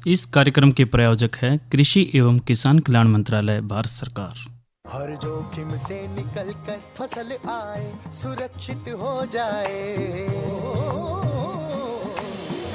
इस कार्यक्रम के प्रायोजक है कृषि एवं किसान कल्याण मंत्रालय, भारत सरकार। हर जोखिम से निकल कर फसल आए, सुरक्षित हो जाए।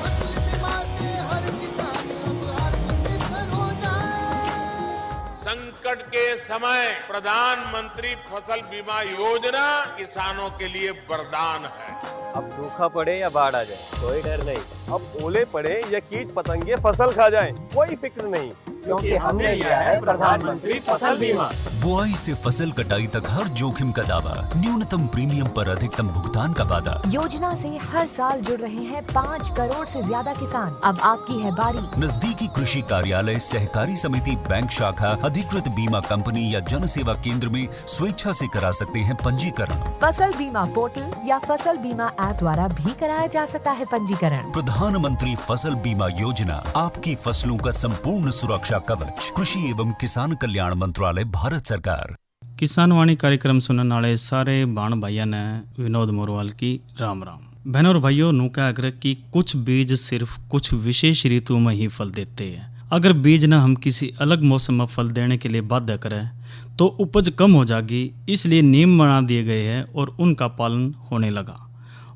फसल बीमा से हर किसान अब आत्मनिर्भर हो जाए। संकट के समय प्रधानमंत्री फसल बीमा योजना किसानों के लिए वरदान है। अब सूखा पड़े या बाढ़ आ जाए कोई डर नहीं। अब ओले पड़े या कीट पतंगे फसल खा जाए कोई फिक्र नहीं, क्योंकि हमने लिया है प्रधानमंत्री फसल बीमा। बुआई से फसल कटाई तक हर जोखिम का दावा, न्यूनतम प्रीमियम पर अधिकतम भुगतान का वादा। योजना से हर साल जुड़ रहे हैं 5 करोड़ से ज्यादा किसान। अब आपकी है बारी। नजदीकी कृषि कार्यालय, सहकारी समिति, बैंक शाखा, अधिकृत बीमा कंपनी या जन सेवा केंद्र में स्वेच्छा से करा सकते हैं पंजीकरण। फसल बीमा पोर्टल या फसल बीमा ऐप द्वारा भी कराया जा सकता है पंजीकरण। प्रधानमंत्री फसल बीमा योजना, आपकी फसलों का संपूर्ण सुरक्षा कवच। कृषि एवं किसान कल्याण मंत्रालय, भारत सरकार। किसान वाणी कार्यक्रम सुनने वाले सारे बाण भाइयों ने विनोद मोरवाल की राम राम। बहनों और भाइयों, नु का आग्रह कि कुछ बीज सिर्फ कुछ विशेष ऋतु में ही फल देते हैं। अगर बीज न हम किसी अलग मौसम में फल देने के लिए बाध्य करें तो उपज कम हो जाएगी। इसलिए नियम बना दिए गए हैं और उनका पालन होने लगा।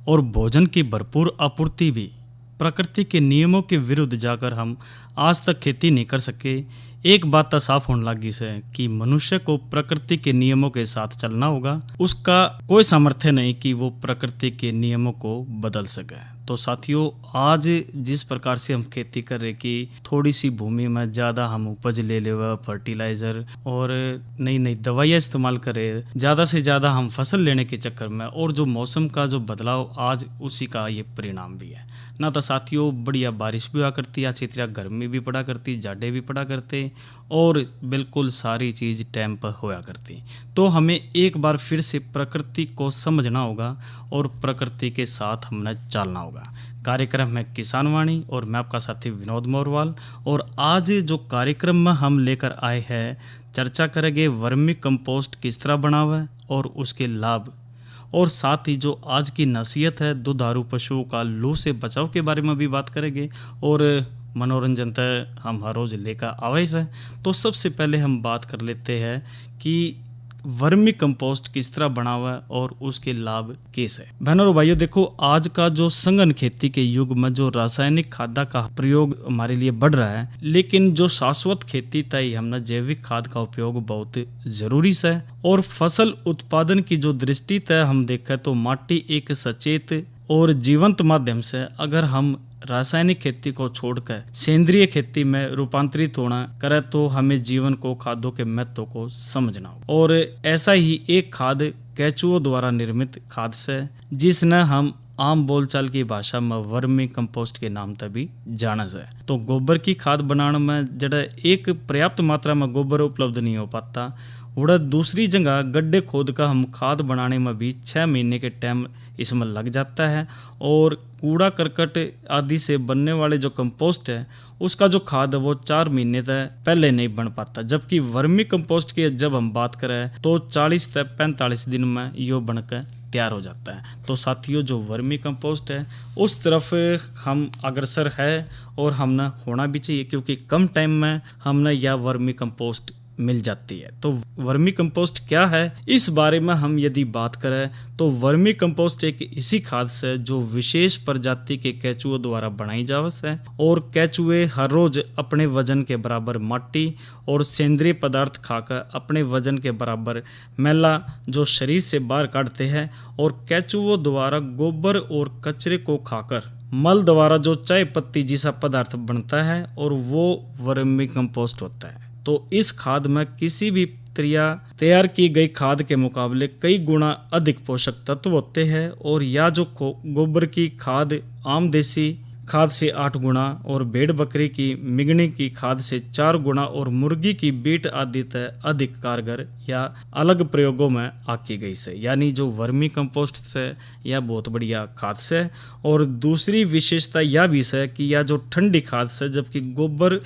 और भोजन की भरपूर आपूर्ति भी। प्रकृति के नियमों के विरुद्ध जाकर हम आज तक खेती नहीं कर सके। एक बात तो साफ होने लगी है कि मनुष्य को प्रकृति के नियमों के साथ चलना होगा। उसका कोई सामर्थ्य नहीं कि वो प्रकृति के नियमों को बदल सके। तो साथियों, आज जिस प्रकार से हम खेती कर रहे कि थोड़ी सी भूमि में ज़्यादा हम उपज ले लेवा, फर्टिलाइज़र और नई नई दवाइयाँ इस्तेमाल करें, ज़्यादा से ज़्यादा हम फसल लेने के चक्कर में, और जो मौसम का जो बदलाव आज उसी का ये परिणाम भी है ना। तो साथियों, बढ़िया बारिश भी हुआ करती, अच्छी तरह गर्मी भी पड़ा करती, जाड़े भी पड़ा करते और बिल्कुल सारी चीज़ टाइम पर होया करती। तो हमें एक बार फिर से प्रकृति को समझना होगा और प्रकृति के साथ हमने चलना होगा। कार्यक्रम है किसान वाणी और मैं आपका साथी विनोद मोरवाल। और आज जो कार्यक्रम में हम लेकर आए हैं, चर्चा करेंगे वर्मी कंपोस्ट किस तरह बनावे और उसके लाभ, और साथ ही जो आज की नसीहत है दुधारू पशुओं का लू से बचाव के बारे में भी बात करेंगे। और मनोरंजन तक हम हर रोज़ लेकर आवे से। तो सबसे पहले हम बात कर लेते हैं कि वर्मी कंपोस्ट किस तरह बना हुआ है और उसके लाभ कैसे। बहनों और भाइयों, देखो, आज का जो संघन खेती के युग में जो रासायनिक खाद का प्रयोग हमारे लिए बढ़ रहा है, लेकिन जो शाश्वत खेती तय हमने जैविक खाद का उपयोग बहुत जरूरी है। और फसल उत्पादन की जो दृष्टि तय हम देखें तो माटी एक सचेत और जीवंत माध्यम से अगर हम रासायनिक खेती को छोड़कर सेंद्रिय खेती में रूपांतरित होना करे तो हमें जीवन को, खादों के महत्व को समझना हो। और ऐसा ही एक खाद केचुओं द्वारा निर्मित खाद से, जिसने हम आम बोलचाल की भाषा में वर्मी कंपोस्ट के नाम तभी जाना जाए। तो गोबर की खाद बनाने में जड़ा एक पर्याप्त मात्रा में गोबर उपलब्ध नहीं हो पाता, उड़ा दूसरी जगह गड्ढे खोद का हम खाद बनाने में भी 6 महीने के टाइम इसमें लग जाता है। और कूड़ा करकट आदि से बनने वाले जो कंपोस्ट है उसका जो खाद है वो 4 महीने तक पहले नहीं बन पाता। जबकि वर्मी कंपोस्ट की जब हम बात करें तो 40 से 45 दिन में यो बनकर तैयार हो जाता है। तो साथियों, जो वर्मी कंपोस्ट है उस तरफ हम अग्रसर है और हमने होना भी चाहिए, क्योंकि कम टाइम में हमने यह वर्मी कंपोस्ट मिल जाती है। तो वर्मी कंपोस्ट क्या है, इस बारे में हम यदि बात करें तो वर्मी कंपोस्ट एक ऐसी खाद है जो विशेष प्रजाति के केचुओं द्वारा बनाई जावत है। और केचुए हर रोज अपने वजन के बराबर माटी और सेंद्रीय पदार्थ खाकर अपने वजन के बराबर मैला जो शरीर से बाहर काटते हैं। और केचुओं द्वारा गोबर और कचरे को खाकर मल द्वारा जो चाय पत्ती जैसा पदार्थ बनता है और वो वर्मी कंपोस्ट होता है। तो इस खाद में किसी भी तैयार की गई खाद के मुकाबले कई गुना अधिक पोषक तत्व होते हैं। और यह जो गोबर की खाद आम देसी खाद से 8 गुना और भेड़ बकरी की मिगनी की खाद से 4 गुना और मुर्गी की बीट आदि तय अधिक कारगर या अलग प्रयोगों में आकी गई से। यानी जो वर्मी कंपोस्ट से यह बहुत बढ़िया खाद से। और दूसरी विशेषता यह भी है कि यह जो ठंडी खाद से, जबकि गोबर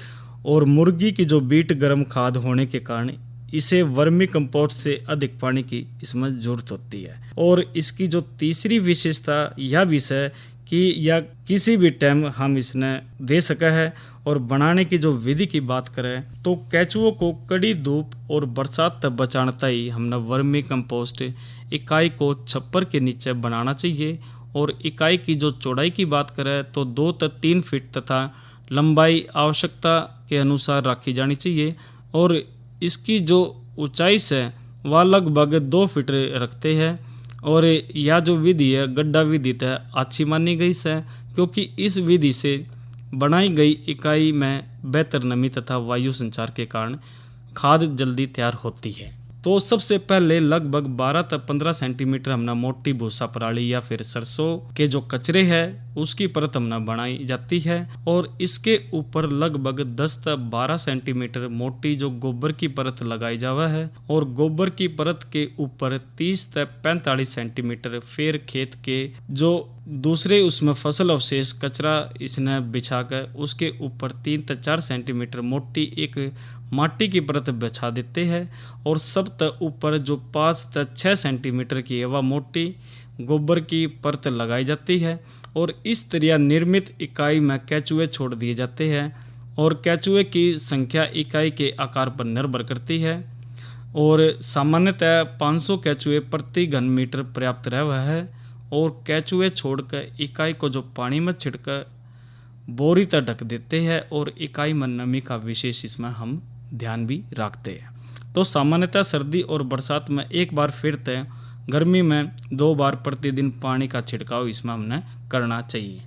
और मुर्गी की जो बीट गर्म खाद होने के कारण इसे वर्मी कंपोस्ट से अधिक पानी की इसमें जरूरत होती है। और इसकी जो तीसरी विशेषता यह भी है कि या किसी भी टाइम हम इसने दे सका है। और बनाने की जो विधि की बात करें तो केचुओं को कड़ी धूप और बरसात तक बचाता ही हमने वर्मी कंपोस्ट इकाई को छप्पर के नीचे बनाना चाहिए। और इकाई की जो चौड़ाई की बात करें तो 2 से 3 फीट तथा लंबाई आवश्यकता के अनुसार रखी जानी चाहिए। और इसकी जो ऊंचाई से वह लगभग 2 फीट रखते हैं। और यह जो विधि है गड्ढा विधि तय अच्छी मानी गई है, क्योंकि इस विधि से बनाई गई इकाई में बेहतर नमी तथा वायु संचार के कारण खाद जल्दी तैयार होती है। तो सबसे पहले लगभग 12 से 15 सेंटीमीटर हमने मोटी भूसा पराली या फिर सरसों के जो कचरे है उसकी परत हमने बनाई जाती है। और इसके ऊपर लगभग 10 से 12 सेंटीमीटर मोटी जो गोबर की परत लगाई जावा है। और गोबर की परत के ऊपर 30 से 45 सेंटीमीटर फिर खेत के जो दूसरे उसमें फसल अवशेष कचरा इसने बिछाकर उसके ऊपर 3 से 4 सेंटीमीटर मोटी एक माटी की परत बिछा देते हैं। और सब तक ऊपर जो 5 से 6 सेंटीमीटर की है वह मोटी गोबर की परत लगाई जाती है। और इस तरह निर्मित इकाई में केचुए छोड़ दिए जाते हैं। और केचुए की संख्या इकाई के आकार पर निर्भर करती है। और सामान्यतः 500 केचुए प्रति घन मीटर पर्याप्त रहा है। और केचुए छोड़कर इकाई को जो पानी में छिड़कर बोरी तक ढक देते हैं। और इकाई में नमी का विशेष इसमें हम ध्यान भी रखते हैं। तो सामान्यतः सर्दी और बरसात में एक बार फिरते हैं, गर्मी में 2 बार प्रतिदिन पानी का छिड़काव इसमें हमने करना चाहिए।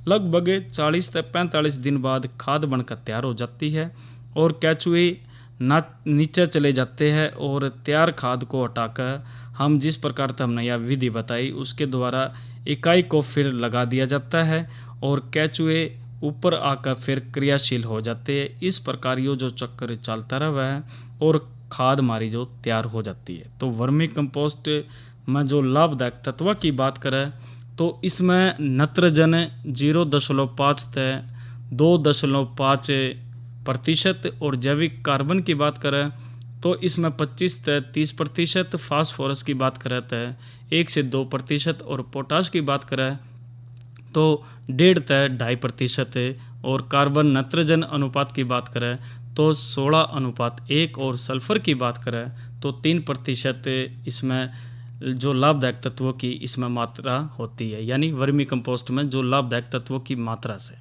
लगभग 40 से 45 दिन बाद खाद बनकर तैयार हो जाती है। और केचुए नीचे चले जाते हैं। और तैयार खाद को हटाकर हम जिस प्रकार से हमने यह विधि बताई उसके द्वारा इकाई को फिर लगा दिया जाता है। और केचुए ऊपर आकर फिर क्रियाशील हो जाते हैं। इस प्रकार ये जो चक्कर चलता रहा है और खाद हमारी जो तैयार हो जाती है। तो वर्मी कंपोस्ट में जो लाभदायक तत्व की बात करें तो इसमें नत्रजन 0.5 से 2.5% और जैविक कार्बन की बात करें तो इसमें 25 से 30%, फास्फोरस की बात करें तो 1 से 2% और पोटाश की बात करें तो 1.5 से 2.5%। और कार्बन नत्रजन अनुपात की बात करें तो 16:1 और सल्फर की बात करें तो 3% इसमें जो लाभदायक तत्वों की इसमें मात्रा होती है, यानी वर्मी कंपोस्ट में जो लाभदायक तत्वों की मात्रा से।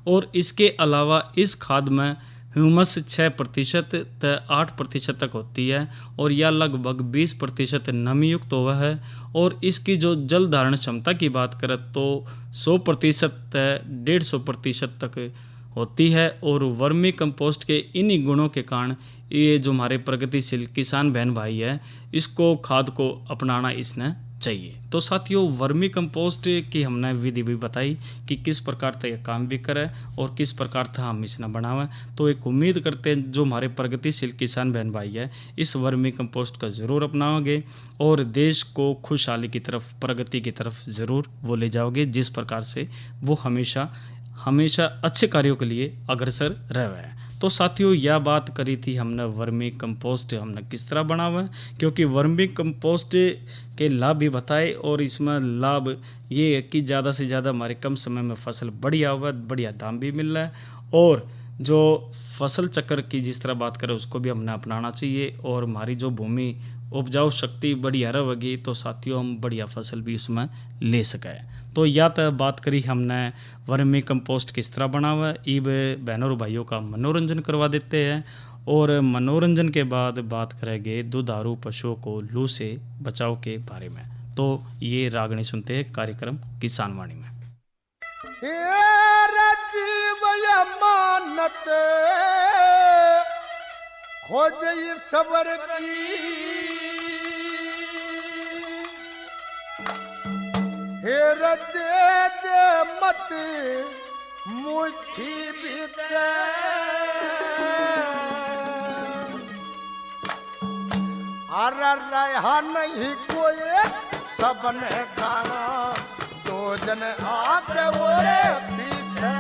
और इसके अलावा इस खाद में ह्यूमस 6% से 8% तक होती है। और यह लगभग 20% नमी युक्त हुआ है। और इसकी जो जल धारण क्षमता की बात करें तो 100% से 150% तक होती है। और वर्मी कंपोस्ट के इन्हीं गुणों के कारण ये जो हमारे प्रगतिशील किसान बहन भाई है इसको खाद को अपनाना इसने चाहिए। तो साथियों वर्मी कंपोस्ट की हमने विधि भी बताई कि किस प्रकार से यह काम भी करे और किस प्रकार से हम इसने बनावें। तो एक उम्मीद करते हैं जो हमारे प्रगतिशील किसान बहन भाई है इस वर्मी कंपोस्ट का ज़रूर अपनाओगे और देश को खुशहाली की तरफ, प्रगति की तरफ ज़रूर वो ले जाओगे, जिस प्रकार से वो हमेशा अच्छे कार्यों के लिए अग्रसर रहे हैं। तो साथियों यह बात करी थी हमने वर्मी कंपोस्ट हमने किस तरह बना हुआ है, क्योंकि वर्मी कंपोस्ट के लाभ भी बताए और इसमें लाभ ये है कि ज़्यादा से ज़्यादा हमारे कम समय में फसल बढ़िया हुआ, बढ़िया दाम भी मिल रहा है। और जो फसल चक्र की जिस तरह बात करें उसको भी हमने अपनाना चाहिए और हमारी जो भूमि उपजाऊ शक्ति बढ़िया रहेगी तो साथियों हम बढ़िया फसल भी उसमें ले सकें। तो या तो बात करी हमने वर्मी कंपोस्ट किस तरह बना हुआ है, ईब बहनों और भाइयों का मनोरंजन करवा देते हैं और मनोरंजन के बाद बात करेंगे दुधारू पशुओं को लू से बचाव के बारे में। तो ये रागनी सुनते हैं कार्यक्रम किसान वाणी में। खोज सबर की हेर दे मत मुट्ठी बीच रहा नहीं कोई सबने जाना दो जन आगे बोले पीछे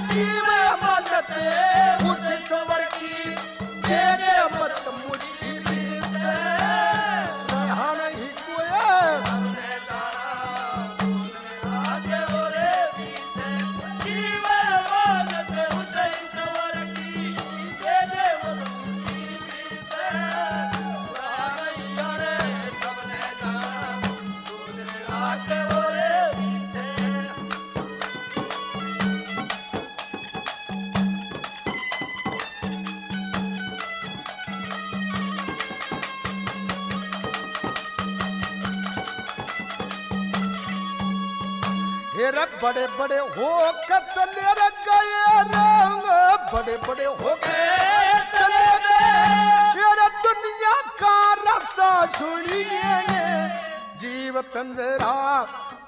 जीव मनते उस सबर की तेरे मत मुट्ठी बीच रहा नहीं कोई सबने जाना हेरे बड़े बड़े हो कर चले रे गए रंग, बड़े बड़े हो गए चले गए। हेरे दुनिया का रक्षा सुनिए, जीव पिंजरा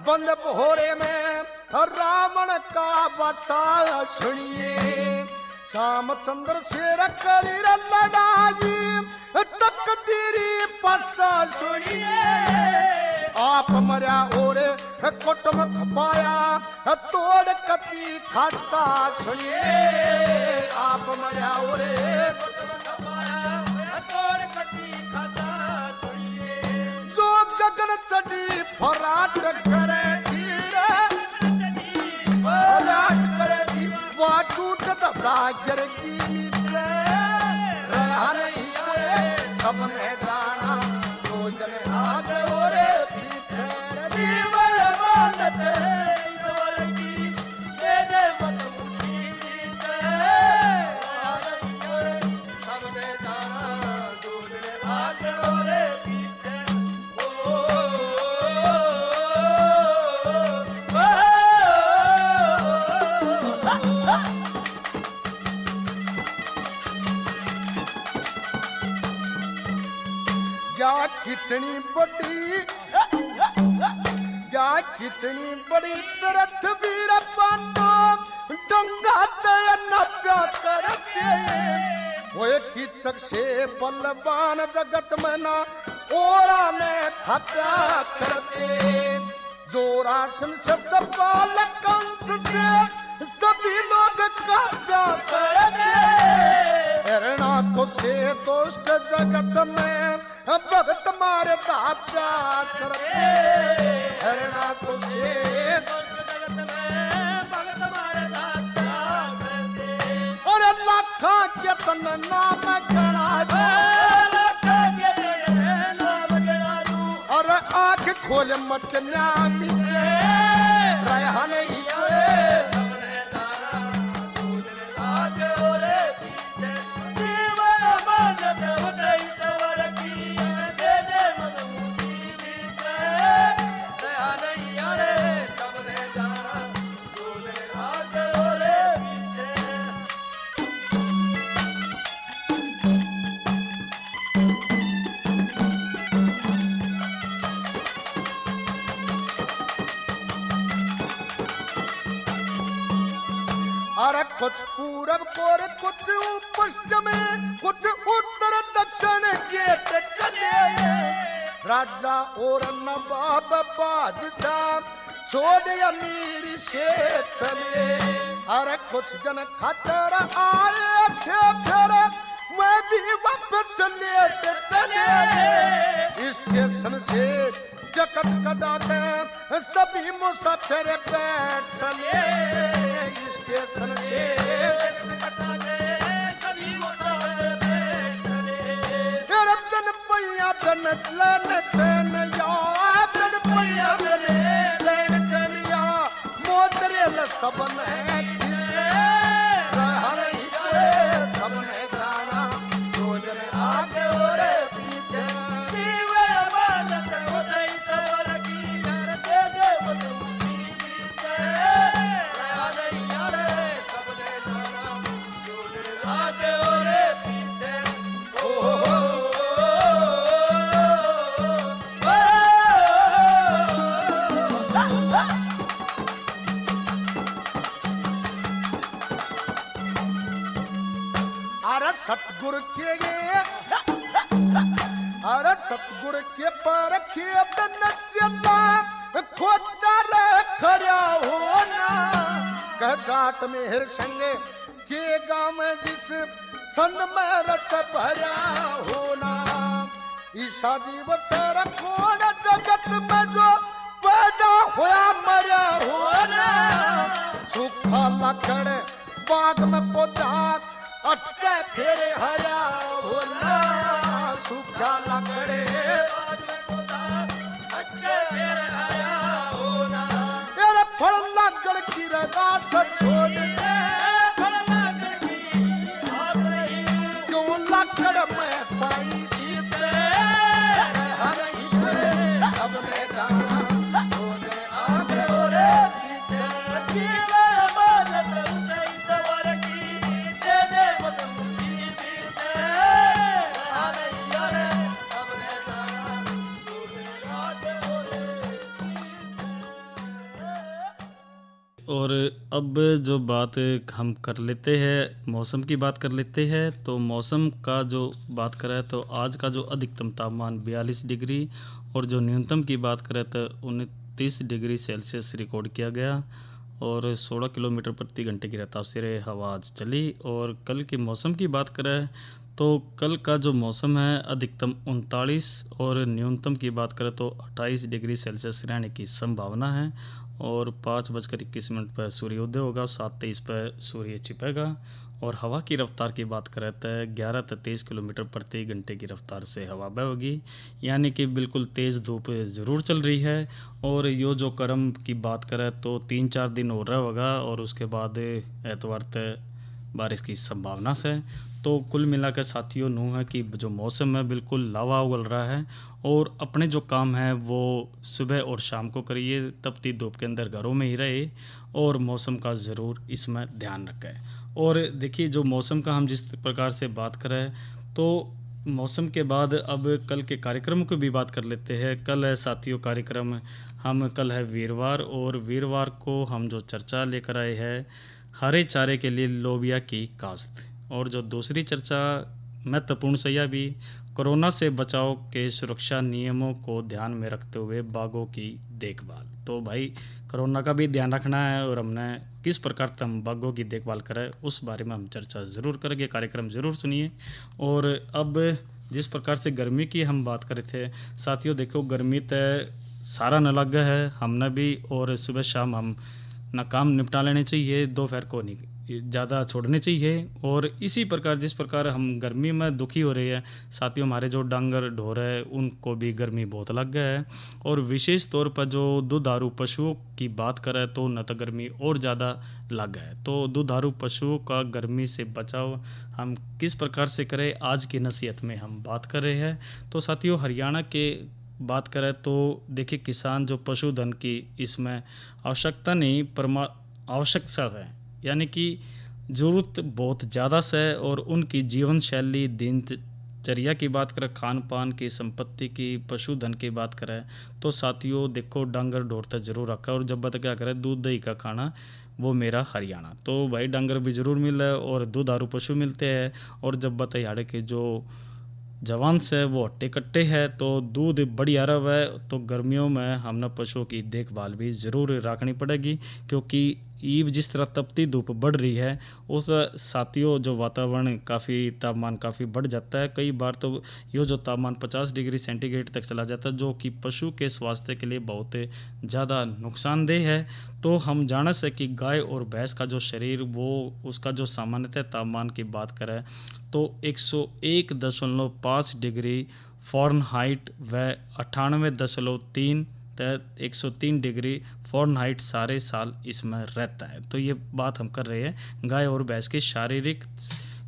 बंद भोरे में रावण का बसा सुनिए। रामचंद्र शेर करी लड़ाई तकदीरी पसा सुनिए। आप मरिया ओरे कुटुम खपाया तोड़ कती खासा सुनिए। आप मरिया ओरे कुटुम खपाया तोड़ कती खासा सुनिए। जो गगन चढ़ी फराट करे धीरे, फराट करे धी वो टूट जागर की नीचे। रहा नहीं ओरे सबने जाना, दो जने आगे ओरे पीछे। जीवन मानत ईश्वर की मेरे मत मुट्ठी नीचे। रहा नहीं ओरे सबने जाना, दो जने आगे ओरे पीछे। क्या कितनी बड़ी, क्या कितनी बड़ी पृथ्वी पांडो डंगा न प्या करते। वो कीचक से बलवान जगत में ना ओरा में थप्या करते। जो राशन से सवाल कंस से सभी लोग काव्या करते। हिरणा को से दोस्त जगत में भगत मारे ताप्या करते। हिरणा को से दोस्त जगत में भगत मारे ताप्या करते। और लाखा के तन नाम गणा दो, लाखा के तन नाम गणा दो। और आँख खोल मत नामी से रहा नहीं कोई। अरे कुछ पूरब कोर कुछ पश्चिम कुछ उत्तर दक्षिण गेट चले। राजा और नवाब बादशाह छोड़ अमीर से चले। अरे कुछ जन खतर आए थे फिर मैं भी वापस लेट चले। स्टेशन से टिकट कटा के सभी मुसाफिर बैठ चले। स्टेशन से टिकट कटा के सभी मुसाफिर बैठ चले। रबन पैया बन लेन चैन या, रबन पैया बन लेन चैन या। मोदरे ल सबन है किले रहा नहीं कोई। सबने जाना दो जने आगे और पीछे। जीवे मानत होते सवर की घर दे दे बदूती नीचे। रहा नहीं यारे सबने जाना दो जने आगे और पीछे। अरे सतगुरु के अरे सतगुरु के पर चला खोटा खड़ा होना। कह जाट में हिर संगे के गाँव में जिस संग में रस भरा होना। ईसा जीव सर खोड़ जगत में जो पैदा होया मरा होना। सूखा लकड़ बाग में पौधा अटके फिर हरा होना। सूखा लकड़े अटके फिर हरा होना। मेरे फल लकड़ की रगा से छोड़ दे। फल लकड़ की आस नहीं क्यों लकड़ में पानी सीते। हर ही पे अब मैं जाना आगे और और अब जो बात हम कर लेते हैं मौसम की बात कर लेते हैं, तो मौसम का जो बात करें तो आज का जो अधिकतम तापमान 42 डिग्री और जो न्यूनतम की बात करें तो 29 डिग्री सेल्सियस रिकॉर्ड किया गया और 16 किलोमीटर प्रति घंटे की रफ्तार से हवा आज चली। और कल के मौसम की बात करें तो कल का जो मौसम है अधिकतम 39 और न्यूनतम की बात करें तो 28 डिग्री सेल्सियस रहने की संभावना है। और 5:21 पर सूर्योदय होगा, 7:23 पर सूर्य छिपेगा। और हवा की रफ्तार की बात करें तो 11 से 23 किलोमीटर प्रति घंटे की रफ्तार से हवा बहेगी, यानी कि बिल्कुल तेज़ धूप ज़रूर चल रही है। और यो जो कर्म की बात करें तो 3-4 दिन हो रहा होगा और उसके बाद एतवार तक बारिश की संभावना से। तो कुल मिलाकर साथियों नू है कि जो मौसम है बिल्कुल लावा उगल रहा है और अपने जो काम है वो सुबह और शाम को करिए, तपती धूप के अंदर घरों में ही रहे और मौसम का ज़रूर इसमें ध्यान रखें। और देखिए जो मौसम का हम जिस प्रकार से बात करें तो मौसम के बाद अब कल के कार्यक्रम को भी बात कर लेते हैं। कल है साथियों कार्यक्रम, हम कल है वीरवार और वीरवार को हम जो चर्चा लेकर आए हैं हरे चारे के लिए लोबिया की काश्त। और जो दूसरी चर्चा महत्वपूर्ण से यह भी कोरोना से बचाव के सुरक्षा नियमों को ध्यान में रखते हुए बागों की देखभाल। तो भाई कोरोना का भी ध्यान रखना है और हमने किस प्रकार से हम बागों की देखभाल करें उस बारे में हम चर्चा ज़रूर करेंगे, कार्यक्रम ज़रूर सुनिए। और अब जिस प्रकार से गर्मी की हम बात कर रहे थे साथियों, देखो गर्मी तो सारा न लग है हमने भी, और सुबह शाम हम ना काम निपटा लेने चाहिए, दोपहर को नहीं ज़्यादा छोड़ने चाहिए। और इसी प्रकार जिस प्रकार हम गर्मी में दुखी हो रहे हैं साथियों, हमारे जो डांगर ढोर है उनको भी गर्मी बहुत लग गया है। और विशेष तौर पर जो दुधारू पशुओं की बात करें तो न तो गर्मी और ज़्यादा लग गया है। तो दुधारू पशुओं का गर्मी से बचाव हम किस प्रकार से करें आज की नसीहत में हम बात कर रहे हैं। तो साथियों हरियाणा के बात करें तो देखिए किसान जो पशुधन की इसमें आवश्यकता नहीं आवश्यकता है, यानी कि ज़रूरत बहुत ज़्यादा से। और उनकी जीवन शैली दिनचर्या की बात करें, खान पान की, संपत्ति की, पशुधन की बात करें तो साथियों देखो डांगर ढोर तक जरूर रखा। और जब तक क्या करें दूध दही का खाना वो मेरा हरियाणा। तो भाई डांगर भी ज़रूर मिले और दुधारू पशु मिलते हैं। और जब बताइए के जो जवान से वो हट्टे कट्टे है तो दूध बढ़िया रहा है। तो गर्मियों में हमने पशुओं की देखभाल भी ज़रूर रखनी पड़ेगी, क्योंकि ईब जिस तरह तपती धूप बढ़ रही है उस साथियों जो वातावरण काफ़ी तापमान काफ़ी बढ़ जाता है। कई बार तो ये जो तापमान 50 डिग्री सेंटीग्रेड तक चला जाता है, जो कि पशु के स्वास्थ्य के लिए बहुत ज़्यादा नुकसानदेह है। तो हम जाना से कि गाय और भैंस का जो शरीर वो उसका जो सामान्यतः तापमान की बात करें तो 101.5 डिग्री फ़ारेनहाइट व 98.3 103 डिग्री फ़ारेनहाइट सारे साल इसमें रहता है। तो ये बात हम कर रहे हैं गाय और भैंस के शारीरिक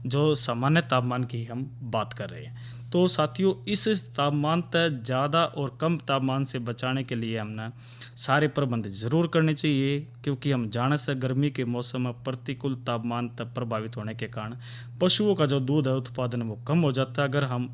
जो सामान्य तापमान की हम बात कर रहे हैं। तो साथियों इस तापमान तक ज़्यादा और कम तापमान से बचाने के लिए हमने सारे प्रबंध ज़रूर करने चाहिए, क्योंकि हम जाने से गर्मी के मौसम में प्रतिकूल तापमान तक प्रभावित होने के कारण पशुओं का जो दूध है उत्पादन वो कम हो जाता है। अगर हम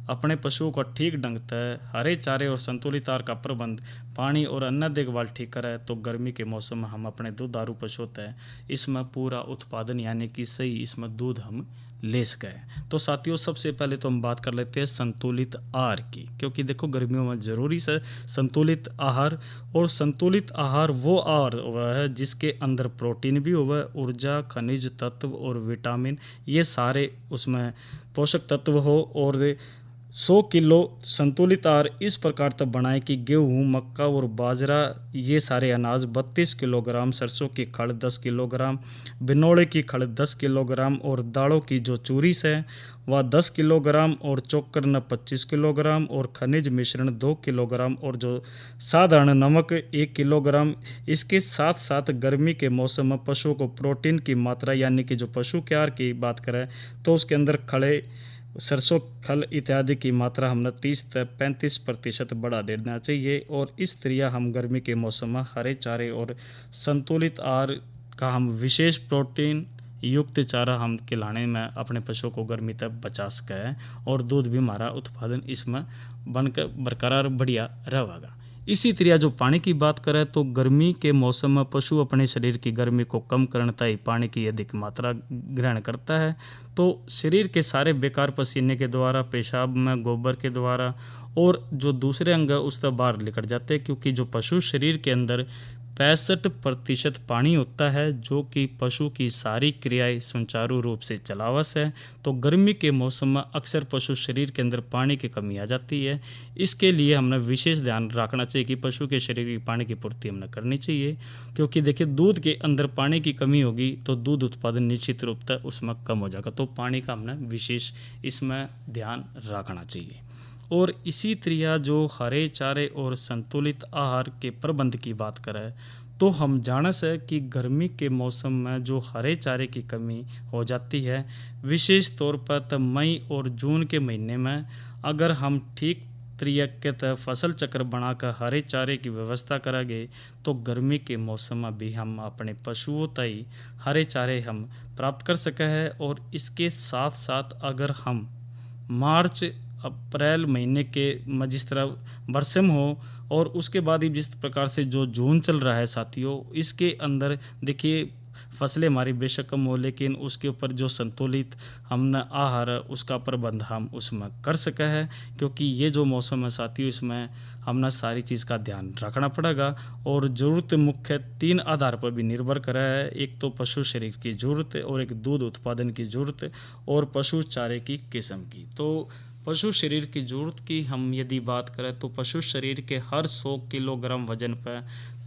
अपने पशुओं का ठीक ढंग से हरे चारे और संतुलित आहार का प्रबंध, पानी और अन्य देखभाल ठीक करें तो गर्मी के मौसम में हम अपने दुधारू पशु है इसमें पूरा उत्पादन यानी कि सही इसमें दूध हम ले सके। तो साथियों सबसे पहले तो हम बात कर लेते हैं संतुलित आहार की, क्योंकि देखो गर्मियों में ज़रूरी से संतुलित आहार। और संतुलित आहार वो आहार हुआ है जिसके अंदर प्रोटीन भी हुआ है, ऊर्जा, खनिज तत्व और विटामिन ये सारे उसमें पोषक तत्व हो। और 100 किलो संतुलित आहार इस प्रकार तक बनाएं कि गेहूँ, मक्का और बाजरा ये सारे अनाज 32 किलोग्राम, सरसों की खड़ 10 किलोग्राम, बिनोड़े की खड़ 10 किलोग्राम और दालों की जो चूरी से वह 10 किलोग्राम और चोकर 25 किलोग्राम और खनिज मिश्रण 2 किलोग्राम और जो साधारण नमक 1 किलोग्राम। इसके साथ साथ गर्मी के मौसम में पशुओं को प्रोटीन की मात्रा यानी कि जो पशु के आहार की बात करें तो उसके अंदर खड़े सरसों, खल इत्यादि की मात्रा हमने 30 से 35% बढ़ा देना चाहिए। और इस तरह हम गर्मी के मौसम में हरे चारे और संतुलित आहार का हम विशेष प्रोटीन युक्त चारा हम खिलाने में अपने पशुओं को गर्मी तक बचा सकें और दूध भी हमारा उत्पादन इसमें बनकर बरकरार बढ़िया रहेगा। इसी तरह जो पानी की बात करें तो गर्मी के मौसम में पशु अपने शरीर की गर्मी को कम करने ताई पानी की अधिक मात्रा ग्रहण करता है। तो शरीर के सारे बेकार पसीने के द्वारा, पेशाब में गोबर के द्वारा और जो दूसरे अंग उस तक बाहर निकल जाते हैं, क्योंकि जो पशु शरीर के अंदर 65% पानी होता है, जो कि पशु की सारी क्रियाएं सुचारू रूप से चलावस है। तो गर्मी के मौसम में अक्सर पशु शरीर के अंदर पानी की कमी आ जाती है। इसके लिए हमने विशेष ध्यान रखना चाहिए कि पशु के शरीर की पानी की पूर्ति हमने करनी चाहिए, क्योंकि देखिए दूध के अंदर पानी की कमी होगी तो दूध उत्पादन निश्चित रूप से उसमें कम हो जाएगा। तो पानी का हमने विशेष इसमें ध्यान रखना चाहिए। और इसी तरह जो हरे चारे और संतुलित आहार के प्रबंध की बात करें तो हम जाना से कि गर्मी के मौसम में जो हरे चारे की कमी हो जाती है, विशेष तौर पर तो मई और जून के महीने में अगर हम ठीक तरीके से फसल चक्र बनाकर हरे चारे की व्यवस्था करेंगे तो गर्मी के मौसम में भी हम अपने पशुओं तक हरे चारे हम प्राप्त कर सके हैं। और इसके साथ साथ अगर हम मार्च अप्रैल महीने के में जिस तरह बरसम हो और उसके बाद ही जिस प्रकार से जो जून चल रहा है साथियों, इसके अंदर देखिए फसलें हमारी बेशक कम हो, लेकिन उसके ऊपर जो संतुलित हमने आहार उसका प्रबंध हम उसमें कर सके हैं, क्योंकि ये जो मौसम है साथियों इसमें हमने सारी चीज़ का ध्यान रखना पड़ेगा। और ज़रूरत मुख्य 3 आधार पर भी निर्भर कर रहा है, एक तो पशु शरीर की ज़रूरत और एक दूध उत्पादन की ज़रूरत और पशु चारे की किस्म की। तो पशु शरीर की ज़रूरत की हम यदि बात करें तो पशु शरीर के हर 100 किलोग्राम वजन पर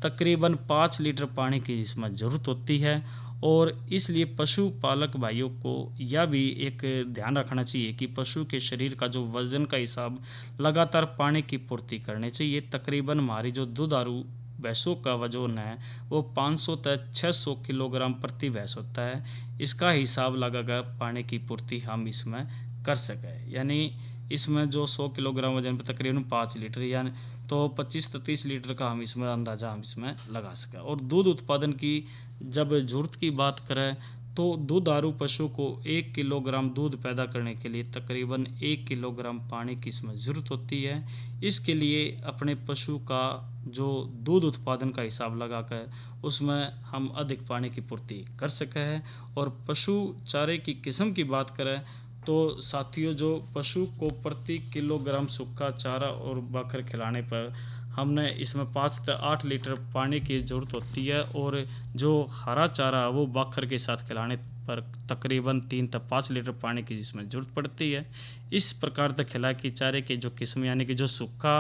तकरीबन 5 लीटर पानी की इसमें ज़रूरत होती है। और इसलिए पशुपालक भाइयों को यह भी एक ध्यान रखना चाहिए कि पशु के शरीर का जो वज़न का हिसाब लगातार पानी की पूर्ति करनी चाहिए। तकरीबन हमारी जो दुधारू भैंसों का वजन है वो 500 से 600 किलोग्राम प्रति भैंस होता है। इसका हिसाब लगाकर पानी की पूर्ति हम इसमें कर सकें, यानी इसमें जो 100 किलोग्राम वजन पर तकरीबन 5 लीटर यानी तो 25 से 30 लीटर का हम इसमें अंदाज़ा हम इसमें लगा सकें। और दूध उत्पादन की जब ज़रूरत की बात करें तो दुधारू पशु को 1 किलोग्राम दूध पैदा करने के लिए तकरीबन 1 किलोग्राम पानी की इसमें ज़रूरत होती है। इसके लिए अपने पशु का जो दूध उत्पादन का हिसाब लगाकर उसमें हम अधिक पानी की पूर्ति कर सके हैं। और पशु चारे की किस्म की बात करें तो साथियों जो पशु को प्रति किलोग्राम सूखा चारा और बाखर खिलाने पर हमने इसमें 5 से 8 लीटर पानी की ज़रूरत होती है। और जो हरा चारा वो बाखर के साथ खिलाने पर तकरीबन 3 से 5 लीटर पानी की इसमें ज़रूरत पड़ती है। इस प्रकार से खिला की चारे की जो किस्म यानी कि जो सूखा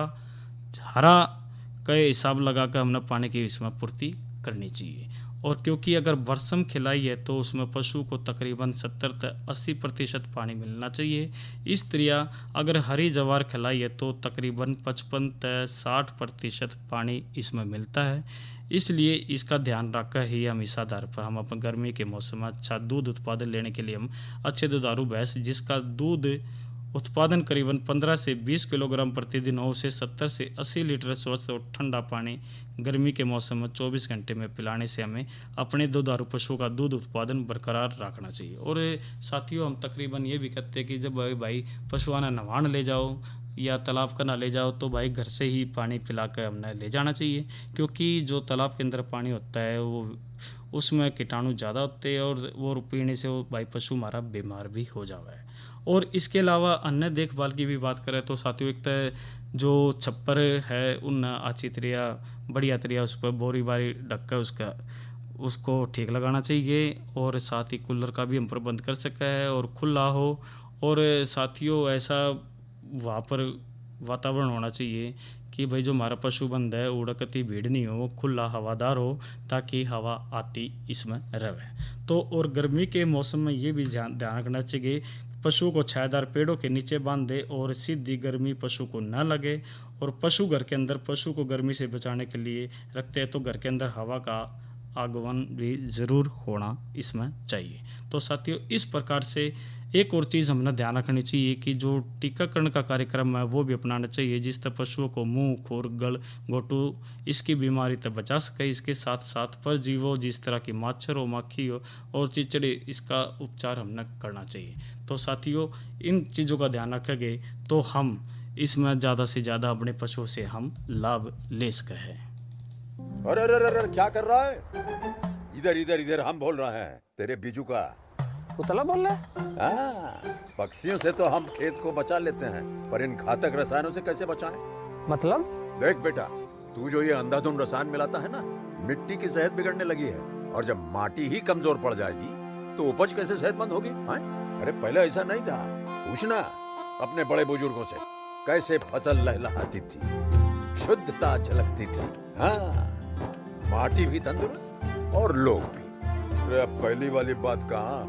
हरा के हिसाब लगाकर हमने पानी की इसमें पूर्ति करनी चाहिए। और क्योंकि अगर बरसम खिलाई है तो उसमें पशु को तकरीबन 70 से 80% पानी मिलना चाहिए। इस तरह अगर हरी जवार खिलाई है तो तकरीबन 55 से 60% पानी इसमें मिलता है। इसलिए इसका ध्यान रखकर ही हम इस आधार पर हम अपने गर्मी के मौसम में अच्छा दूध उत्पादन लेने के लिए हम अच्छे दुधारू भैंस जिसका दूध उत्पादन करीबन 15 से 20 किलोग्राम प्रतिदिन हो उसे 70 से 80 लीटर स्वच्छ और ठंडा पानी गर्मी के मौसम में 24 घंटे में पिलाने से हमें अपने दुधारू पशुओं का दूध उत्पादन बरकरार रखना चाहिए। और साथियों हम तकरीबन ये भी कहते हैं कि जब भाई पशुआना नहवान ले जाओ या तालाब का ना ले जाओ तो भाई घर से ही पानी पिला कर हमने ले जाना चाहिए, क्योंकि जो तालाब के अंदर पानी होता है वो उसमें कीटाणु ज़्यादा होते हैं और वो पीने से वो भाई पशु हमारा बीमार भी हो जावा है। और इसके अलावा अन्य देखभाल की भी बात करें तो साथियों एक तो जो छप्पर है उन अच्छी तरह बढ़िया तरह उस पर बोरी बारी ढक कर उसको ठीक लगाना चाहिए। और साथ ही कूलर का भी हम प्रबंध कर सके हैं और खुला हो। और साथियों ऐसा वहाँ पर वातावरण होना चाहिए कि भाई जो हमारा पशु बंद है उड़कती भीड़ नहीं हो, खुला हवादार हो ताकि हवा आती इसमें रहे। तो और गर्मी के मौसम में ये भी ध्यान रखना चाहिए पशु को छायादार पेड़ों के नीचे बांध दे और सीधी गर्मी पशु को न लगे। और पशु घर के अंदर पशु को गर्मी से बचाने के लिए रखते हैं तो घर के अंदर हवा का आगमन भी ज़रूर होना इसमें चाहिए। तो साथियों इस प्रकार से एक और चीज़ हमने ध्यान रखनी चाहिए कि जो टीकाकरण का कार्यक्रम है वो भी अपनाना चाहिए जिससे पशुओं को मुंह खुर गल गोटू इसकी बीमारी तक बचा सके। इसके साथ साथ परजीवों जिस तरह की मच्छर हो मक्खी हो और चिचड़े इसका उपचार हमने करना चाहिए। तो साथियों इन चीज़ों का ध्यान रखेंगे तो हम इसमें ज़्यादा से ज़्यादा अपने पशुओं से हम लाभ ले सके हैं। अरे अरे अरे अरे, क्या कर रहा है? इधर इधर इधर, हम बोल रहे हैं तेरे बीजू का। उतला बोल रहा है? हाँ, पक्षियों से तो हम खेत को बचा लेते हैं, पर इन घातक रसायनों से कैसे बचाएं? मतलब? देख बेटा, तू जो ये अंधाधुंध रसायन मिलाता है ना, मिट्टी की सेहत बिगड़ने लगी है। और जब माटी ही कमजोर पड़ जाएगी तो उपज कैसे सेहतमंद होगी? हाँ? अरे पहले ऐसा नहीं था। पूछना अपने बड़े बुजुर्गों से, कैसे फसल लहलहाती थी, शुद्धता झलकती थी। हाँ, माटी भी तंदुरुस्त और लोग भी। अरे अब पहली वाली बात कहाँ?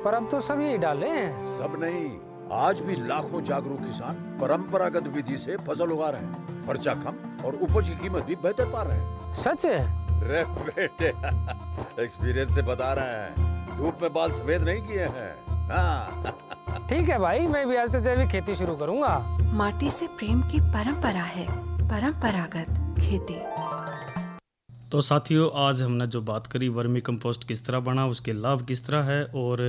पर अब तो सब यही डाले हैं। सब नहीं, आज भी लाखों जागरूक किसान परंपरागत विधि से फसल उगा रहे हैं। खर्चा कम और उपज की कीमत भी बेहतर पा रहे हैं। सच है? रे बेटे, एक्सपीरियंस से बता रहे हैं, धूप में बाल सफेद नहीं किए हैं। हाँ। ठीक है भाई, मैं भी आज से जैविक खेती शुरू करूंगा। माटी से प्रेम की परंपरा है परंपरागत खेती। तो साथियों, आज हमने जो बात करी वर्मी कंपोस्ट किस तरह बना, उसके लाभ किस तरह है, और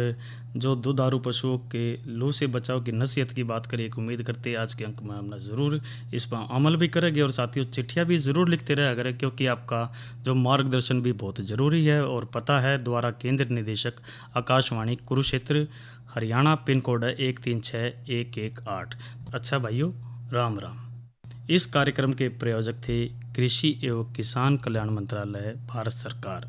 जो दुधारू पशुओं के लू से बचाव की नसीहत की बात करी। एक उम्मीद करते हैं आज के अंक में हमने ज़रूर इस पर अमल भी करेंगे। और साथियों, चिट्ठियाँ भी ज़रूर लिखते रहे अगर, क्योंकि आपका जो मार्गदर्शन भी बहुत ज़रूरी है। और पता है द्वारा केंद्र निदेशक आकाशवाणी कुरुक्षेत्र हरियाणा, पिन कोड है 136118। अच्छा भाइयों, राम राम। इस कार्यक्रम के प्रायोजक थे कृषि एवं किसान कल्याण मंत्रालय, भारत सरकार।